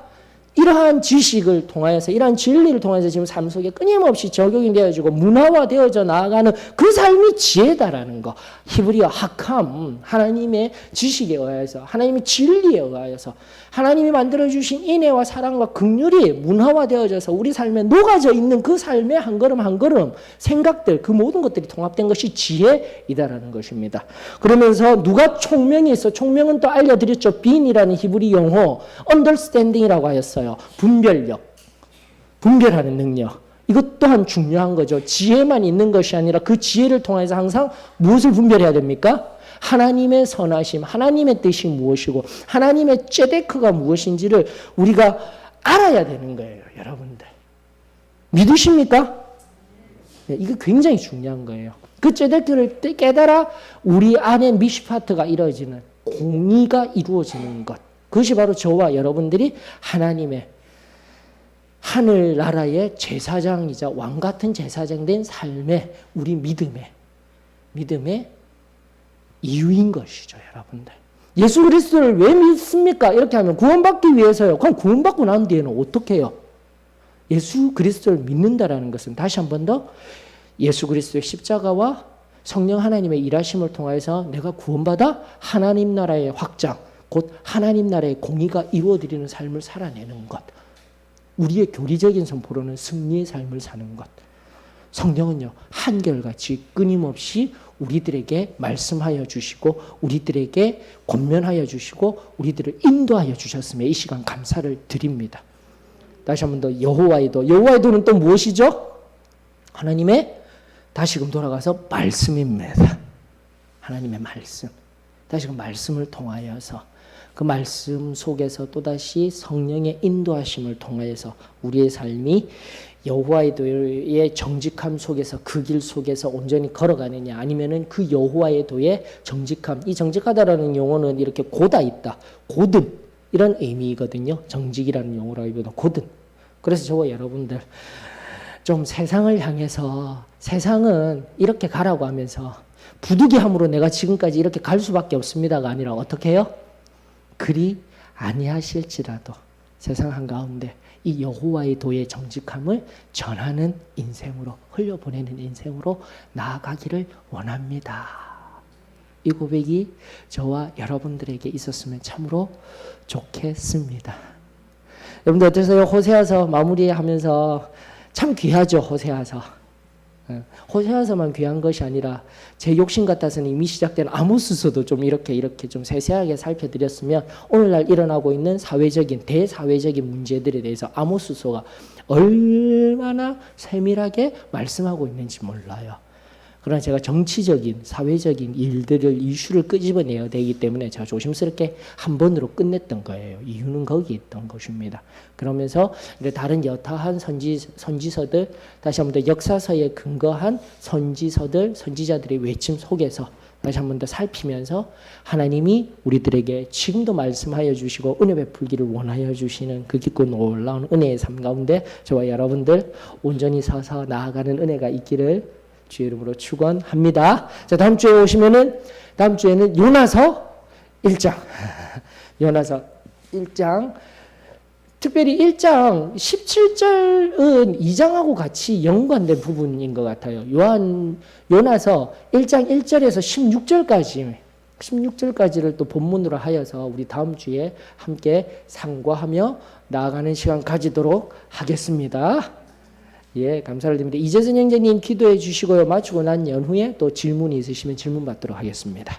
이러한 지식을 통하여서 이러한 진리를 통해서 지금 삶 속에 끊임없이 적용이 되어지고 문화화되어져 나아가는 그 삶이 지혜다라는 거. 히브리어 하캄, 하나님의 지식에 의하여서 하나님의 진리에 의하여서 하나님이 만들어주신 인애와 사랑과 긍휼이 문화화되어져서 우리 삶에 녹아져 있는 그 삶의 한 걸음 한 걸음 생각들 그 모든 것들이 통합된 것이 지혜이다라는 것입니다. 그러면서 누가 총명이 있어? 총명은 또 알려드렸죠. 빈이라는 히브리 용어 understanding이라고 하였어요. 분별력, 분별하는 능력. 이것 또한 중요한 거죠. 지혜만 있는 것이 아니라 그 지혜를 통해서 항상 무엇을 분별해야 됩니까? 하나님의 선하심, 하나님의 뜻이 무엇이고 하나님의 째데크가 무엇인지를 우리가 알아야 되는 거예요. 여러분들. 믿으십니까? 네, 이거 굉장히 중요한 거예요. 그 째데크를 깨달아 우리 안에 미시파트가 이루어지는 공의가 이루어지는 것. 그것이 바로 저와 여러분들이 하나님의 하늘나라의 제사장이자 왕같은 제사장 된 삶의 우리 믿음의 이유인 것이죠, 여러분들. 예수 그리스도를 왜 믿습니까? 이렇게 하면 구원받기 위해서요. 그럼 구원받고 난 뒤에는 어떻게 해요? 예수 그리스도를 믿는다라는 것은 다시 한 번 더 예수 그리스도의 십자가와 성령 하나님의 일하심을 통해서 내가 구원받아 하나님 나라의 확장, 곧 하나님 나라의 공의가 이루어지는 삶을 살아내는 것. 우리의 교리적인 선포로는 승리의 삶을 사는 것. 성경은요, 한결같이 끊임없이 우리들에게 말씀하여 주시고 우리들에게 권면하여 주시고 우리들을 인도하여 주셨음에 이 시간 감사를 드립니다. 다시 한 번 더 여호와의 도. 여호와의 도는 또 무엇이죠? 하나님의 다시금 돌아가서 말씀입니다. 하나님의 말씀. 다시금 말씀을 통하여서 그 말씀 속에서 또다시 성령의 인도하심을 통하여서 우리의 삶이 여호와의 도의 정직함 속에서 그 길 속에서 온전히 걸어가느냐 아니면은 그 여호와의 도의 정직함, 이 정직하다라는 용어는 이렇게 고다 있다, 고든 이런 의미거든요. 정직이라는 용어라기보다 고든. 그래서 저와 여러분들 좀 세상을 향해서 세상은 이렇게 가라고 하면서 부득이함으로 내가 지금까지 이렇게 갈 수밖에 없습니다가 아니라 어떻게 해요? 그리 아니하실지라도 세상 한가운데 이 여호와의 도의 정직함을 전하는 인생으로 흘려보내는 인생으로 나아가기를 원합니다. 이 고백이 저와 여러분들에게 있었으면 참으로 좋겠습니다. 여러분들 어떠세요? 호세아서 마무리하면서 참 귀하죠. 호세아서만 귀한 것이 아니라 제 욕심 같아서는 이미 시작된 아모스서도 좀 이렇게 좀 세세하게 살펴드렸으면 오늘날 일어나고 있는 사회적인 대사회적인 문제들에 대해서 아모스서가 얼마나 세밀하게 말씀하고 있는지 몰라요. 그러나 제가 정치적인 사회적인 일들을 이슈를 끄집어내야 되기 때문에 제가 조심스럽게 한 번으로 끝냈던 거예요. 이유는 거기에 있던 것입니다. 그러면서 다른 여타한 선지서들 다시 한 번 더 역사서에 근거한 선지서들 선지자들의 외침 속에서 다시 한 번 더 살피면서 하나님이 우리들에게 지금도 말씀하여 주시고 은혜 베풀기를 원하여 주시는 그 깊고 놀라운 은혜의 삶 가운데 저와 여러분들 온전히 서서 나아가는 은혜가 있기를 주의 이름으로 축원합니다. 자, 다음 주에는 요나서 1장. 요나서 1장. 특별히 1장 17절은 2장하고 같이 연관된 부분인 것 같아요. 요나서 1장 1절에서 16절까지를 또 본문으로 하여서 우리 다음 주에 함께 상고하며 나아가는 시간 가지도록 하겠습니다. 예, 감사를 드립니다. 이재선 형제님 기도해 주시고요. 마치고 난 연후에 또 질문이 있으시면 질문 받도록 하겠습니다.